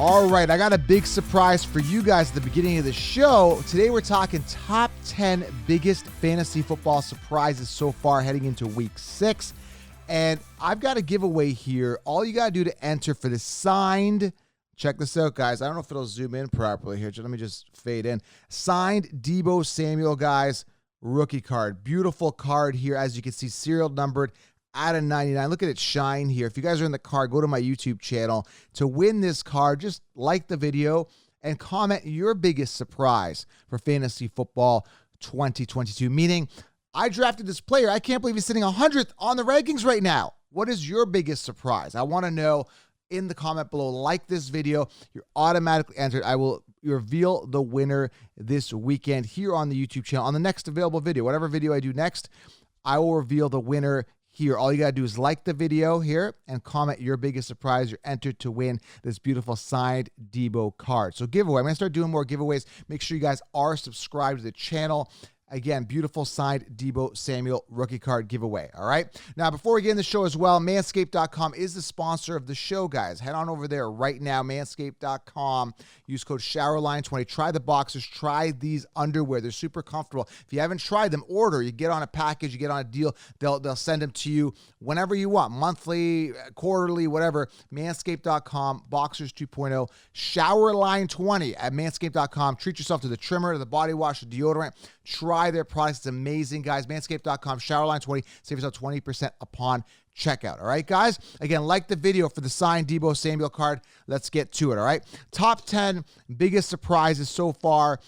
All right, I got a big surprise for you guys at the beginning of the show. Today we're talking top 10 biggest fantasy football surprises so far heading into week 6. And I've got a giveaway here. All you got to do to enter for the signed, check this out, guys. I don't know if it'll zoom in properly here. Let me just fade in. Signed Deebo Samuel, guys, rookie card. Beautiful card here. As you can see, serial numbered out of 99. Look at it shine here. If you guys are in the car, go to my YouTube channel. To win this card, just like the video and comment your biggest surprise for fantasy football 2022. Meaning, I drafted this player. I can't believe he's sitting 100th on the rankings right now. What is your biggest surprise? I want to know in the comment below. Like this video. You're automatically entered. I will reveal the winner this weekend here on the YouTube channel. On the next available video, whatever video I do next, I will reveal the winner here. All you got to do is like the video here and comment your biggest surprise. You're entered to win this beautiful signed Deebo card. So giveaway. I'm going to start doing more giveaways. Make sure you guys are subscribed to the channel. Again, beautiful signed Deebo Samuel rookie card giveaway. All right. Now, before we get in the show as well, Manscaped.com is the sponsor of the show, guys. Head on over there right now, Manscaped.com. Use code SHOWERLINE20. Try the boxers. Try these underwear. They're super comfortable. If you haven't tried them, order. You get on a package. You get on a deal. They'll send them to you whenever you want, monthly, quarterly, whatever. Manscaped.com, Boxers 2.0, SHOWERLINE20 at Manscaped.com. Treat yourself to the trimmer, the body wash, the deodorant. Try their products. It's amazing, guys. Manscaped.com, SHOWERLINE20. Save yourself 20% upon checkout. All right, guys? Again, like the video for the signed Deebo Samuel card. Let's get to it, all right? Top 10 biggest surprises so far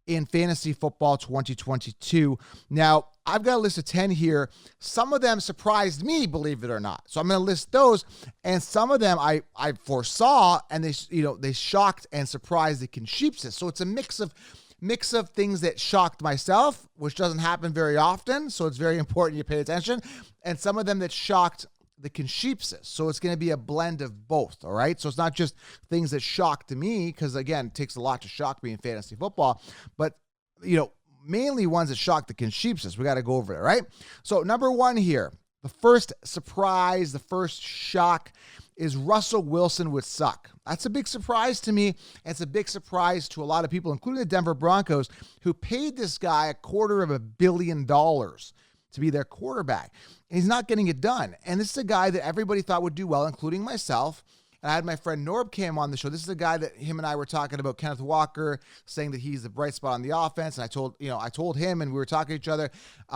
in fantasy football 2022. Now, I've got a list of 10 here. Some of them surprised me, believe it or not. So I'm going to list those, and some of them I foresaw, and they shocked and surprised the Consheepsis. So it's a mix of things that shocked myself, which doesn't happen very often, so it's very important you pay attention, and some of them that shocked the Consheepsis. So it's going to be a blend of both, all right? So it's not just things that shocked me, because, again, it takes a lot to shock me in fantasy football, but, mainly ones that shocked the Consheepsis. We got to go over it, right? So number one here, the first surprise, the first shock is Russell Wilson would suck. That's a big surprise to me. It's a big surprise to a lot of people, including the Denver Broncos, who paid this guy $250 million to be their quarterback. And he's not getting it done. And this is a guy that everybody thought would do well, including myself. And I had my friend Norb came on the show. This is a guy that him and I were talking about, Kenneth Walker, saying that he's the bright spot on the offense. And I told him, and we were talking to each other.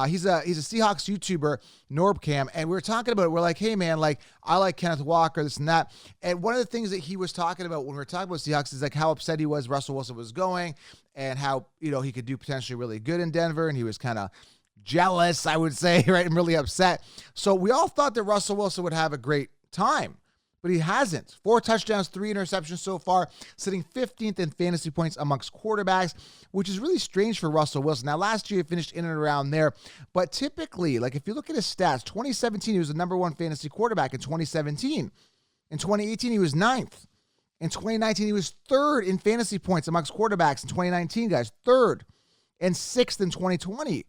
He's a Seahawks YouTuber, Norb Cam, and we were talking about it. We're like, hey man, I like Kenneth Walker, this and that. And one of the things that he was talking about when we were talking about Seahawks is how upset he was Russell Wilson was going, and how he could do potentially really good in Denver, and he was kind of jealous, I would say, right, and really upset. So we all thought that Russell Wilson would have a great time. But he hasn't. 4 touchdowns, 3 interceptions so far, sitting 15th in fantasy points amongst quarterbacks, which is really strange for Russell Wilson. Now, last year he finished in and around there, but typically, if you look at his stats, 2017, he was the number 1 fantasy quarterback in 2017. In 2018, he was 9th. In 2019, he was 3rd in fantasy points amongst quarterbacks in 2019, guys, 3rd, and 6th in 2020.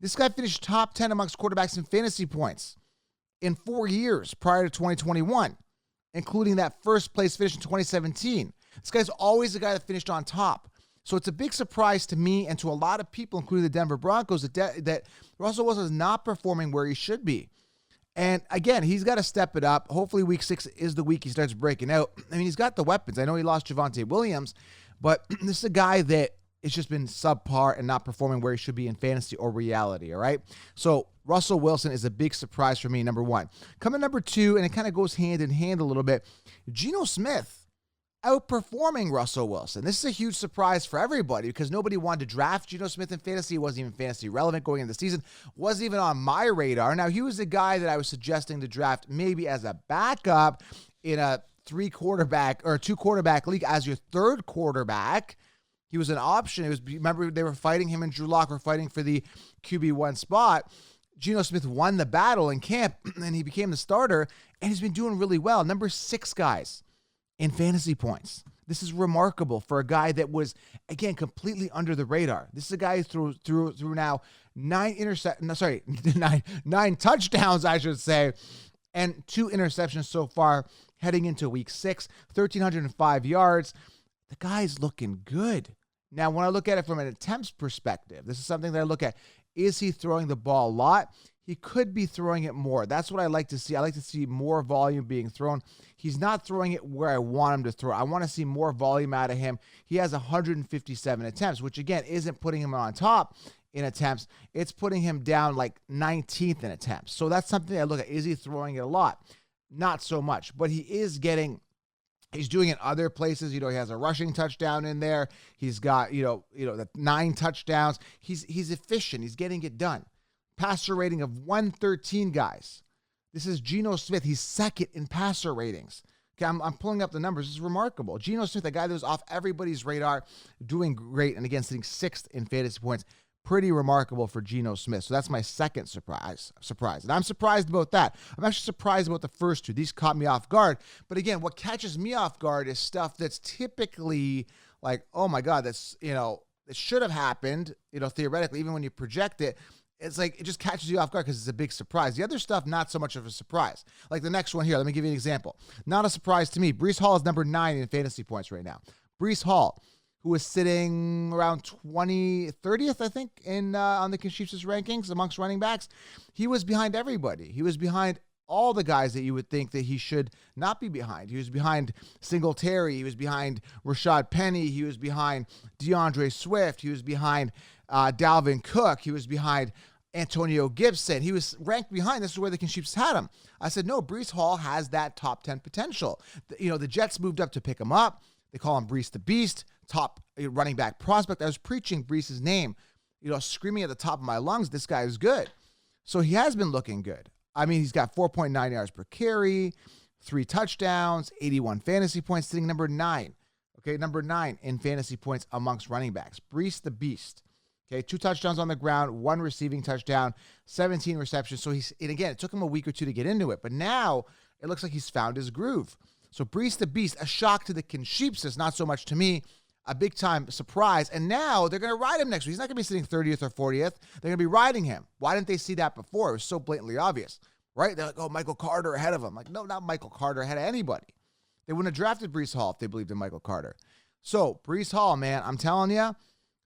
This guy finished top 10 amongst quarterbacks in fantasy points in 4 years prior to 2021. Including that first place finish in 2017. This guy's always the guy that finished on top. So it's a big surprise to me and to a lot of people, including the Denver Broncos, that Russell Wilson is not performing where he should be. And again, he's got to step it up. Hopefully week 6 is the week he starts breaking out. I mean, he's got the weapons. I know he lost Javonte Williams, but this is a guy that it's just been subpar and not performing where he should be in fantasy or reality, all right? So Russell Wilson is a big surprise for me, number 1. Coming number 2, and it kind of goes hand in hand a little bit, Geno Smith outperforming Russell Wilson. This is a huge surprise for everybody because nobody wanted to draft Geno Smith in fantasy. He wasn't even fantasy relevant going into the season. Wasn't even on my radar. Now, he was the guy that I was suggesting to draft maybe as a backup in a 2 quarterback league as your 3rd quarterback. He was an option. Remember, they were fighting him and Drew Lock were fighting for the QB1 spot. Geno Smith won the battle in camp, and he became the starter, and he's been doing really well. Number 6, guys, in fantasy points. This is remarkable for a guy that was, again, completely under the radar. This is a guy who threw now 9 touchdowns, I should say, and 2 interceptions so far heading into week 6, 1,305 yards. The guy's looking good. Now, when I look at it from an attempts perspective, this is something that I look at. Is he throwing the ball a lot? He could be throwing it more. That's what I like to see. I like to see more volume being thrown. He's not throwing it where I want him to throw. I want to see more volume out of him. He has 157 attempts, which again isn't putting him on top in attempts. It's putting him down like 19th in attempts. So that's something I look at. Is he throwing it a lot? Not so much, but he is getting. He's doing it other places. He has a rushing touchdown in there. He's got, the 9 touchdowns. He's efficient. He's getting it done. Passer rating of 113, guys. This is Geno Smith. He's second in passer ratings. Okay, I'm pulling up the numbers. This is remarkable. Geno Smith, a guy that was off everybody's radar, doing great. And again, sitting 6th in fantasy points. Pretty remarkable for Geno Smith. So that's my second surprise. And I'm surprised about that. I'm actually surprised about the first 2. These caught me off guard. But again, what catches me off guard is stuff that's typically like, oh my God, that's, it should have happened, theoretically, even when you project it. It's like it just catches you off guard because it's a big surprise. The other stuff, not so much of a surprise. Like the next one here, let me give you an example. Not a surprise to me. Breece Hall is number 9 in fantasy points right now. Breece Hall, who is sitting around 30th, I think, on the Chiefs' rankings amongst running backs. He was behind everybody. He was behind all the guys that you would think that he should not be behind. He was behind Singletary. He was behind Rashad Penny. He was behind DeAndre Swift. He was behind Dalvin Cook. He was behind Antonio Gibson. He was ranked behind. This is where the Chiefs had him. I said, no, Breece Hall has that top 10 potential. The Jets moved up to pick him up. They call him Breece the Beast, top running back prospect. I was preaching Breece's name, screaming at the top of my lungs, this guy is good. So he has been looking good. I mean, he's got 4.9 yards per carry, 3 touchdowns, 81 fantasy points, sitting number 9. Okay, number 9 in fantasy points amongst running backs. Breece the Beast. Okay, 2 touchdowns on the ground, 1 receiving touchdown, 17 receptions. So it took him a week or 2 to get into it, but now it looks like he's found his groove. So Breece the Beast, a shock to the Chiefs, not so much to me, a big-time surprise. And now they're going to ride him next week. He's not going to be sitting 30th or 40th. They're going to be riding him. Why didn't they see that before? It was so blatantly obvious, right? They're like, oh, Michael Carter ahead of him. Like, no, not Michael Carter ahead of anybody. They wouldn't have drafted Breece Hall if they believed in Michael Carter. So Breece Hall, man, I'm telling you,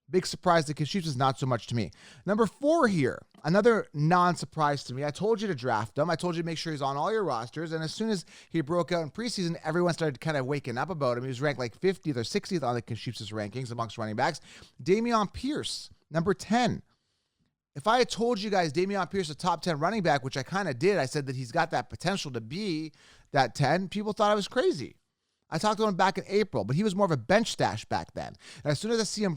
big surprise to Chiefs is not so much to me. Number 4 here, another non-surprise to me. I told you to draft him. I told you to make sure he's on all your rosters. And as soon as he broke out in preseason, everyone started kind of waking up about him. He was ranked like 50th or 60th on the Chiefs' rankings amongst running backs. Dameon Pierce, number 10. If I had told you guys Dameon Pierce, a top 10 running back, which I kind of did, I said that he's got that potential to be that 10, people thought I was crazy. I talked to him back in April, but he was more of a bench stash back then. And as soon as I see him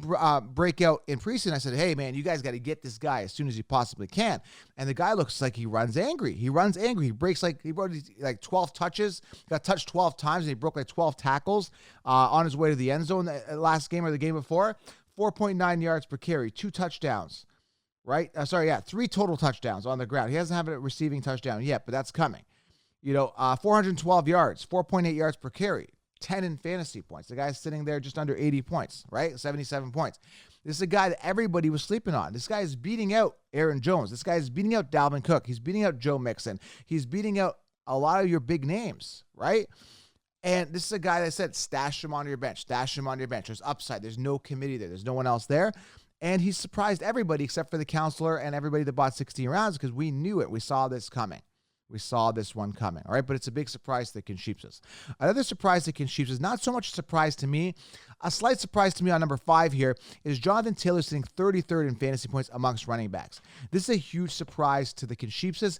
break out in preseason, I said, hey, man, you guys got to get this guy as soon as you possibly can. And the guy looks like he runs angry. He breaks he broke 12 touches, got touched 12 times, and he broke like 12 tackles on his way to the end zone the last game or the game before. 4.9 yards per carry, 2 touchdowns, right? 3 total touchdowns on the ground. He doesn't have a receiving touchdown yet, but that's coming. 412 yards, 4.8 yards per carry. 10 in fantasy points. The guy's sitting there just under 80 points, right? 77 points. This is a guy that everybody was sleeping on. This guy is beating out Aaron Jones. This guy is beating out Dalvin Cook. He's beating out Joe Mixon. He's beating out a lot of your big names, right? And this is a guy that said, stash him on your bench. Stash him on your bench. There's upside. There's no committee there. There's no one else there. And he's surprised everybody except for the counselor and everybody that bought 16 rounds because we knew it. We saw this coming. We saw this one coming, all right? But it's a big surprise to the Chiefs. Another surprise to the Chiefs is not so much a surprise to me. A slight surprise to me on number 5 here is Jonathan Taylor sitting 33rd in fantasy points amongst running backs. This is a huge surprise to the Chiefs,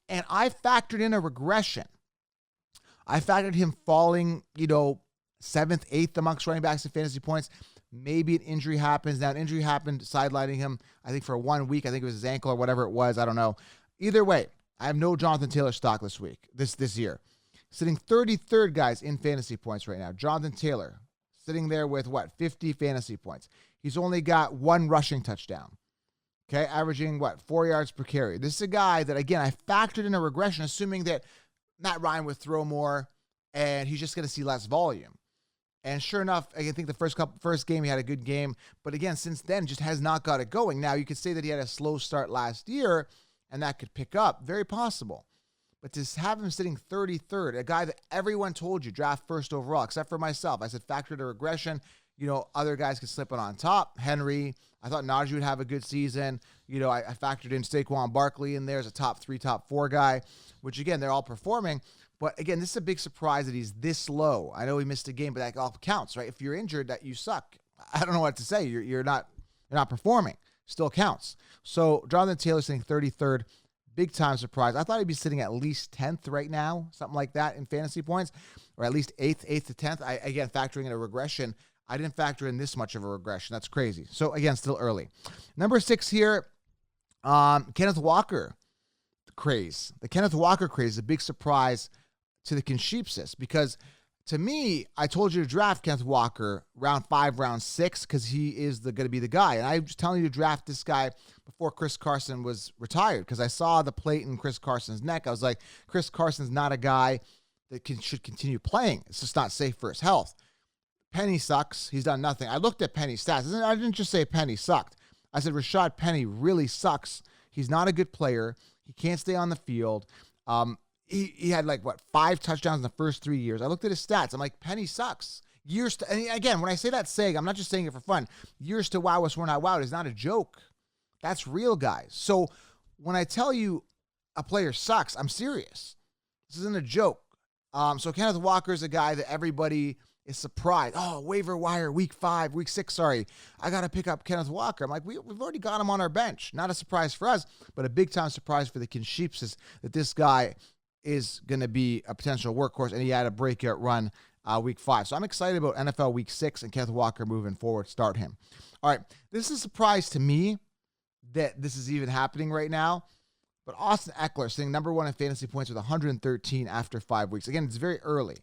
and I factored in a regression. I factored him falling, 7th, 8th amongst running backs in fantasy points. Maybe an injury happens. Now, an injury happened, sidelining him, I think, for 1 week. I think it was his ankle or whatever it was. I don't know. Either way, I have no Jonathan Taylor stock this year. Sitting 33rd, guys, in fantasy points right now. Jonathan Taylor sitting there with, 50 fantasy points. He's only got 1 rushing touchdown. Okay, averaging, 4 yards per carry. This is a guy that, again, I factored in a regression, assuming that Matt Ryan would throw more and he's just going to see less volume. And sure enough, I think the first game he had a good game. But again, since then, just has not got it going. Now, you could say that he had a slow start last year, and that could pick up. Very possible. But to have him sitting 33rd, a guy that everyone told you draft first overall, except for myself. I said factor to regression. Other guys could slip it on top. Henry, I thought Najee would have a good season. I factored in Saquon Barkley in there as a top 3, top 4 guy, which again, they're all performing. But again, this is a big surprise that he's this low. I know he missed a game, but that all counts, right? If you're injured, that you suck. I don't know what to say. You're not performing. Still counts. So Jonathan Taylor sitting 33rd, big time surprise. I thought he'd be sitting at least 10th right now, something like that in fantasy points, or at least 8th to 10th. Again, factoring in a regression, I didn't factor in this much of a regression. That's crazy. So again, still early. Number 6 here, Kenneth Walker craze. The Kenneth Walker craze is a big surprise to the Consheepsis, because to me, I told you to draft Kenneth Walker round 5, round 6, because he is going to be the guy. And I was telling you to draft this guy before Chris Carson was retired, because I saw the plate in Chris Carson's neck. I was like, Chris Carson's not a guy that should continue playing. It's just not safe for his health. Penny sucks. He's done nothing. I looked at Penny's stats. I didn't just say Penny sucked. I said Rashad Penny really sucks. He's not a good player. He can't stay on the field. He had 5 touchdowns in the first 3 years. I looked at his stats. I'm like, Penny sucks. And again, when I say that saying, I'm not just saying it for fun. Years to wow us, we're not wowed is not a joke. That's real, guys. So when I tell you a player sucks, I'm serious. This isn't a joke. So Kenneth Walker is a guy that everybody is surprised. Oh, waiver wire, week 6, sorry. I got to pick up Kenneth Walker. I'm like, we've already got him on our bench. Not a surprise for us, but a big-time surprise for the Consheepsis that this guy is going to be a potential workhorse, and he had a breakout run week 5. So I'm excited about NFL week 6 and Kenneth Walker moving forward. Start him. All right, this is a surprise to me that this is even happening right now, but Austin Eckler sitting number 1 in fantasy points with 113 after 5 weeks. Again, it's very early.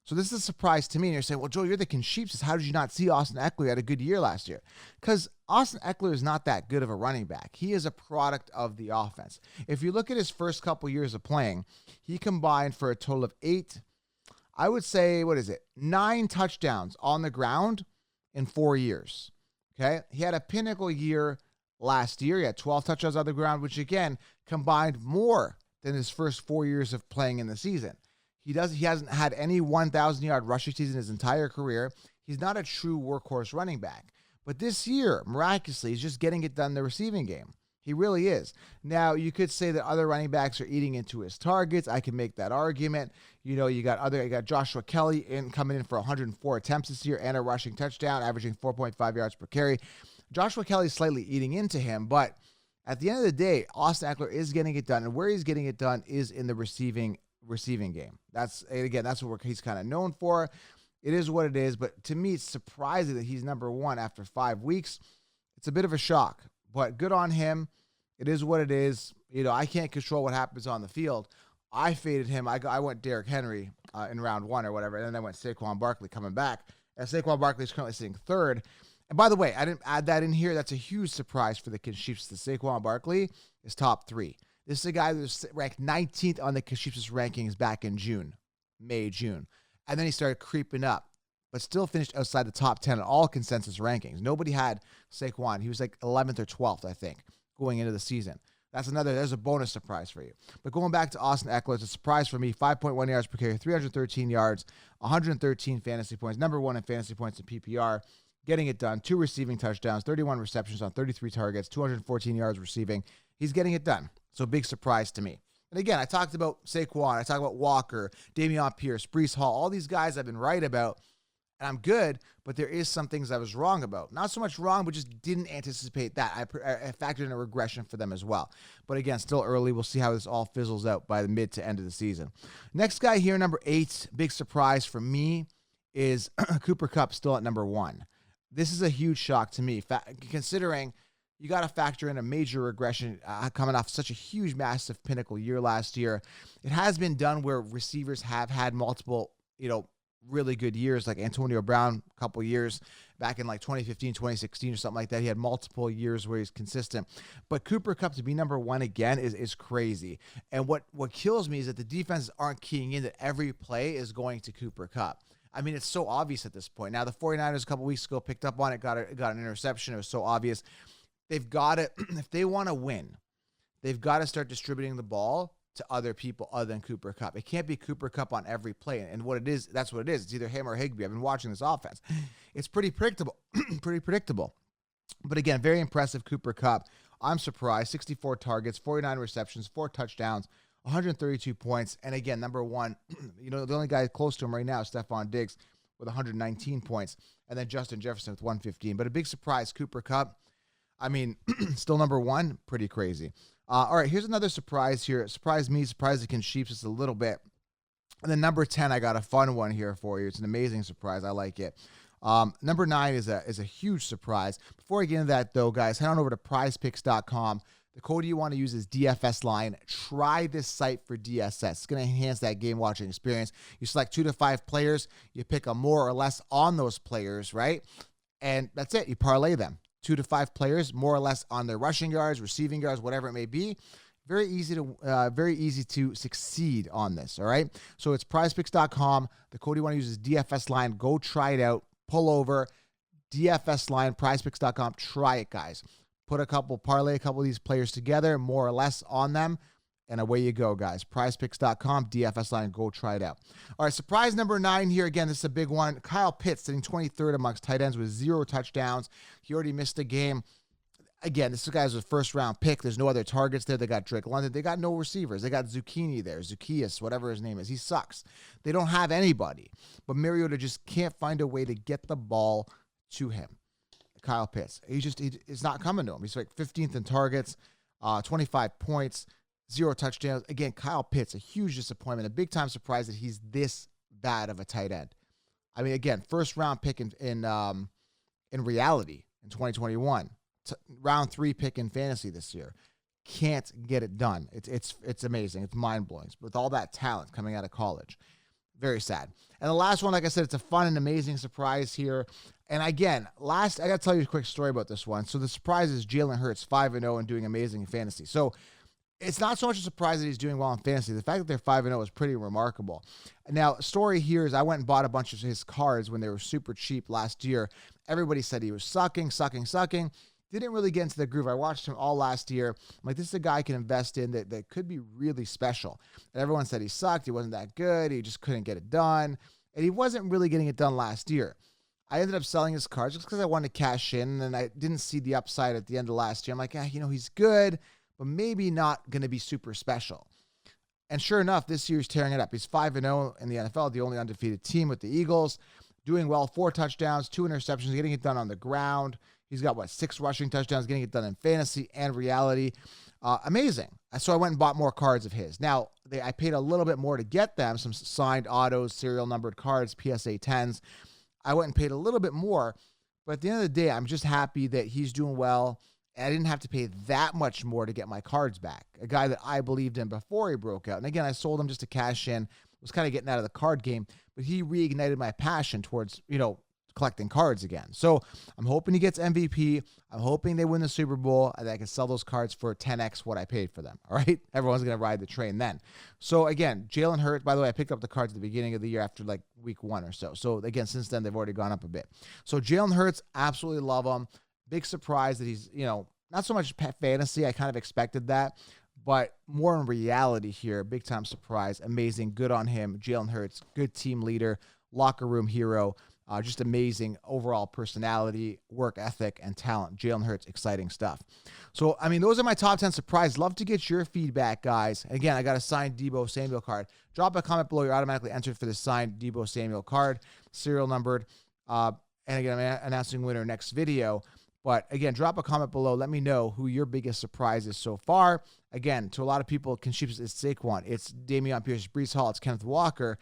So this is a surprise to me. And you're saying, well, Joe, you're the Consheepsis. How did you not see Austin Eckler had a good year last year? Because Austin Eckler is not that good of a running back. He is a product of the offense. If you look at his first couple years of playing, he combined for a total of 9 touchdowns on the ground in 4 years. Okay. He had a pinnacle year last year. He had 12 touchdowns on the ground, which again combined more than his first 4 years of playing in the season. He hasn't had any 1,000-yard rushing season his entire career. He's not a true workhorse running back. But this year, miraculously, he's just getting it done in the receiving game. He really is. Now, you could say that other running backs are eating into his targets. I can make that argument. You got Joshua Kelly coming in for 104 attempts this year and a rushing touchdown, averaging 4.5 yards per carry. Joshua Kelly's slightly eating into him, but at the end of the day, Austin Eckler is getting it done, and where he's getting it done is in the receiving game. That's what he's kind of known for. It is what it is, but to me, it's surprising that he's number 1 after 5 weeks. It's a bit of a shock, but good on him. It is what it is. I can't control what happens on the field. I faded him. I went Derrick Henry in round 1 or whatever, and then I went Saquon Barkley coming back. And Saquon Barkley is currently sitting 3rd. And by the way, I didn't add that in here. That's a huge surprise for the Consheepsis. Saquon Barkley is top 3. This is a guy that was ranked 19th on the Consheepsis rankings back in June. And then he started creeping up, but still finished outside the top 10 in all consensus rankings. Nobody had Saquon. He was 11th or 12th, I think, going into the season. There's a bonus surprise for you. But going back to Austin Eckler, it's a surprise for me. 5.1 yards per carry, 313 yards, 113 fantasy points, number 1 in fantasy points in PPR. Getting it done. 2 receiving touchdowns, 31 receptions on 33 targets, 214 yards receiving. He's getting it done. So big surprise to me. And again, I talked about Saquon. I talked about Walker, Dameon Pierce, Breece Hall. All these guys I've been right about, and I'm good, but there is some things I was wrong about. Not so much wrong, but just didn't anticipate that. I factored in a regression for them as well. But again, still early. We'll see how this all fizzles out by the mid to end of the season. Next guy here, number 8, big surprise for me, is Cooper Kupp still at number 1. This is a huge shock to me, considering you got to factor in a major regression coming off such a huge, massive pinnacle year last year. It has been done where receivers have had multiple, really good years, like Antonio Brown, a couple years back in 2015, 2016 or something like that. He had multiple years where he's consistent. But Cooper Kupp to be number 1 again is crazy. And what kills me is that the defenses aren't keying in that every play is going to Cooper Kupp. I mean, it's so obvious at this point. Now, the 49ers a couple weeks ago picked up on it, got an interception. It was so obvious. They've got to, if they want to win, they've got to start distributing the ball to other people other than Cooper Kupp. It can't be Cooper Kupp on every play. And what it is, that's what it is. It's either him or Higbee. I've been watching this offense. It's pretty predictable. Pretty predictable. But again, very impressive Cooper Kupp. I'm surprised. 64 targets, 49 receptions, 4 touchdowns, 132 points. And again, number one, the only guy close to him right now is Stephon Diggs with 119 points. And then Justin Jefferson with 115. But a big surprise, Cooper Kupp. I mean, still number one. Pretty crazy. All right, here's another surprise here. Surprised me, surprised the Sheeps just a little bit. And then number 10, I got a fun one here for you. It's an amazing surprise. I like it. Number 9 is a huge surprise. Before I get into that, though, guys, head on over to prizepicks.com. The code you want to use is DFS line. Try this site for DSS. It's going to enhance that game watching experience. You select 2 to 5 players. You pick a more or less on those players, right? And that's it. You parlay them. 2 to 5 players, more or less on their rushing yards, receiving yards, whatever it may be. Very easy to succeed on this, all right? So it's prizepicks.com. The code you want to use is DFS line. Go try it out. Pull over, DFS line, prizepicks.com. Try it, guys. Parlay a couple of these players together, more or less on them, and away you go, guys. Prizepicks.com, DFS line, go try it out. All right, surprise number 9 here. Again, this is a big one. Kyle Pitts sitting 23rd amongst tight ends with 0 touchdowns. He already missed a game. Again, this guy's a first-round pick. There's no other targets there. They got Drake London. They got no receivers. They got Zucchini there, Zacchaeus, whatever his name is. He sucks. They don't have anybody. But Mariota just can't find a way to get the ball to him. Kyle Pitts. It's not coming to him. He's like 15th in targets, 25 points, 0 touchdowns. Again, Kyle Pitts, a huge disappointment, a big-time surprise that he's this bad of a tight end. I mean, again, first-round pick in reality in 2021. Round 3 pick in fantasy this year. Can't get it done. It's amazing. It's mind-blowing. With all that talent coming out of college. Very sad. And the last one, like I said, it's a fun and amazing surprise here. And again, I got to tell you a quick story about this one. So the surprise is Jalen Hurts, 5-0 and doing amazing in fantasy. So it's not so much a surprise that he's doing well in fantasy. The fact that they're 5-0 is pretty remarkable. Now, story here is I went and bought a bunch of his cards when they were super cheap last year. Everybody said he was sucking. Didn't really get into the groove. I watched him all last year. I'm like, this is a guy I can invest in that could be really special. And everyone said he sucked. He wasn't that good. He just couldn't get it done. And he wasn't really getting it done last year. I ended up selling his cards just because I wanted to cash in, and I didn't see the upside at the end of last year. I'm like, he's good, but maybe not going to be super special. And sure enough, this year he's tearing it up. He's 5-0 in the NFL, the only undefeated team with the Eagles. Doing well, 4 touchdowns, 2 interceptions, getting it done on the ground. He's got, 6 rushing touchdowns, getting it done in fantasy and reality. Amazing. So I went and bought more cards of his. Now, I paid a little bit more to get them, some signed autos, serial numbered cards, PSA 10s. I went and paid a little bit more. But at the end of the day, I'm just happy that he's doing well. And I didn't have to pay that much more to get my cards back. A guy that I believed in before he broke out. And again, I sold him just to cash in. Was kind of getting out of the card game. But he reignited my passion towards, collecting cards again. So I'm hoping he gets MVP. I'm hoping they win the Super Bowl and I can sell those cards for 10x what I paid for them. All right. Everyone's going to ride the train then. So again, Jalen Hurts, by the way, I picked up the cards at the beginning of the year after week 1 or so. So again, since then, they've already gone up a bit. So Jalen Hurts, absolutely love him. Big surprise that he's, not so much fantasy. I kind of expected that, but more in reality here. Big time surprise. Amazing. Good on him. Jalen Hurts, good team leader, locker room hero. Just amazing overall personality, work ethic, and talent. Jalen Hurts, exciting stuff. So, those are my top 10 surprises. Love to get your feedback, guys. Again, I got a signed Deebo Samuel card. Drop a comment below. You're automatically entered for the signed Deebo Samuel card, serial numbered. And again, I'm announcing winner next video. But again, drop a comment below. Let me know who your biggest surprise is so far. Again, to a lot of people, it's Saquon. It's Dameon Pierce, Breece Hall. It's Kenneth Walker.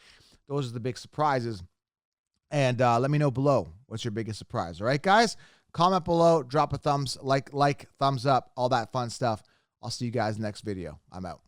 Those are the big surprises. And let me know below what's your biggest surprise. All right, guys? Comment below. Drop a thumbs, thumbs up, all that fun stuff. I'll see you guys next video. I'm out.